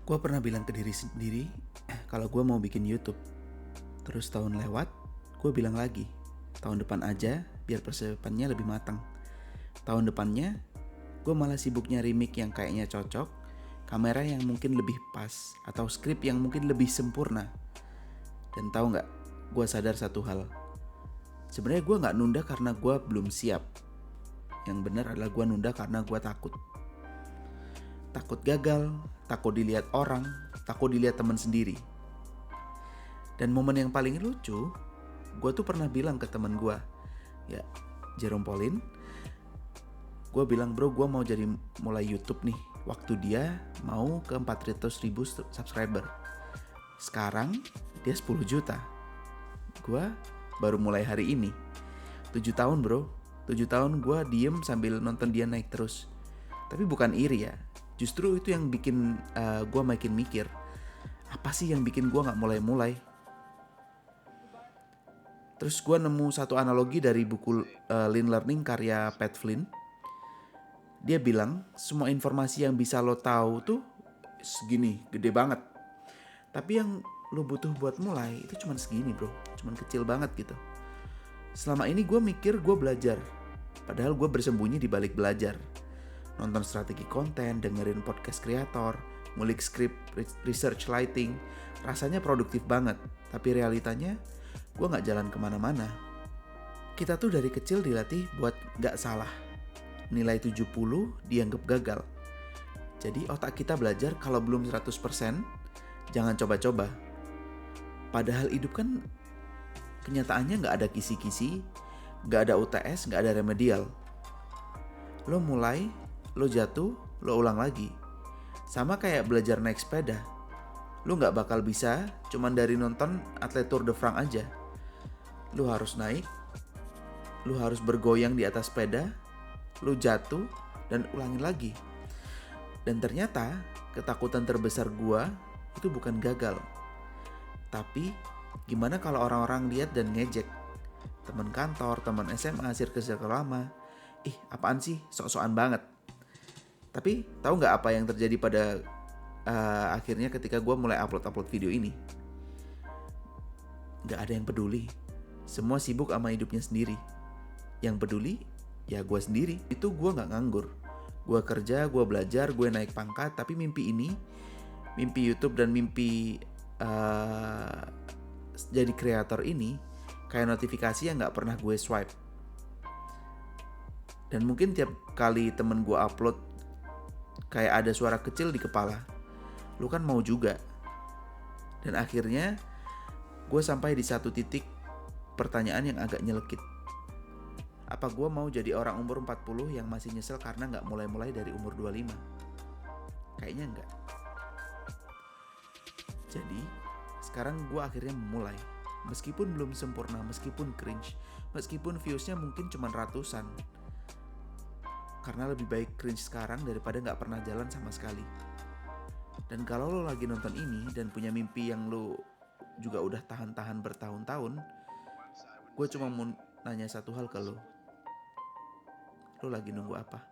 Gue pernah bilang ke diri sendiri kalau gue mau bikin YouTube. Terus tahun lewat, gue bilang lagi, tahun depan aja biar persiapannya lebih matang. Tahun depannya, gue malah sibuk nyari mic yang kayaknya cocok, kamera yang mungkin lebih pas, atau skrip yang mungkin lebih sempurna. Dan tahu nggak, gue sadar satu hal. Sebenarnya gue nggak nunda karena gue belum siap. Yang benar adalah gue nunda karena gue takut. Takut gagal, takut dilihat orang, takut dilihat teman sendiri. Dan momen yang paling lucu, gue tuh pernah bilang ke teman gue, ya Jerome Pauline, gue bilang bro gue mau jadi mulai YouTube nih, waktu dia mau ke 400.000 subscriber. Sekarang dia 10 juta. Gue baru mulai hari ini. 7 tahun bro, 7 tahun gue diem sambil nonton dia naik terus. Tapi bukan iri ya, justru itu yang bikin gue makin mikir, apa sih yang bikin gue gak mulai-mulai. Terus gue nemu satu analogi dari buku Lean Learning karya Pat Flynn. Dia bilang semua informasi yang bisa lo tahu tuh segini, gede banget. Tapi yang lo butuh buat mulai itu cuman segini bro, cuman kecil banget gitu. Selama ini gue mikir gue belajar, padahal gue bersembunyi di balik belajar. Nonton strategi konten, dengerin podcast kreator, ngulik skrip, research lighting. Rasanya produktif banget, tapi realitanya gue gak jalan kemana-mana. Kita tuh dari kecil dilatih buat gak salah. Nilai 70 dianggap gagal. Jadi otak kita belajar kalau belum 100%, jangan coba-coba. Padahal hidup kan kenyataannya gak ada kisi-kisi, gak ada UTS, gak ada remedial. Lo mulai, lo jatuh, lo ulang lagi. Sama kayak belajar naik sepeda. Lo gak bakal bisa cuman dari nonton atlet Tour de France aja. Lo harus naik, lo harus bergoyang di atas sepeda, lo jatuh, dan ulangin lagi. Dan ternyata ketakutan terbesar gua itu bukan gagal. Tapi gimana kalau orang-orang lihat dan ngejek? Teman kantor, teman SMA, circle lama. Apaan sih? Sok-sokan banget. Tapi tahu nggak apa yang terjadi pada akhirnya ketika gue mulai upload video ini? Nggak ada yang peduli. Semua sibuk sama hidupnya sendiri. Yang peduli ya gue sendiri. Itu gue nggak nganggur. Gue kerja, gue belajar, gue naik pangkat. Tapi mimpi ini, mimpi YouTube dan mimpi jadi kreator ini, kayak notifikasi yang nggak pernah gue swipe. Dan mungkin tiap kali temen gue upload, kayak ada suara kecil di kepala. Lu kan mau juga. Dan akhirnya gue sampai di satu titik pertanyaan yang agak nyelekit. Apa gue mau jadi orang umur 40 yang masih nyesel karena gak mulai-mulai dari umur 25? Kayaknya enggak. Jadi sekarang gue akhirnya memulai. Meskipun belum sempurna, meskipun cringe, meskipun viewsnya mungkin cuma ratusan. Karena lebih baik cringe sekarang daripada gak pernah jalan sama sekali. Dan kalau lo lagi nonton ini dan punya mimpi yang lo juga udah tahan-tahan bertahun-tahun, gue cuma mau nanya satu hal ke lo. Lo lagi nunggu apa?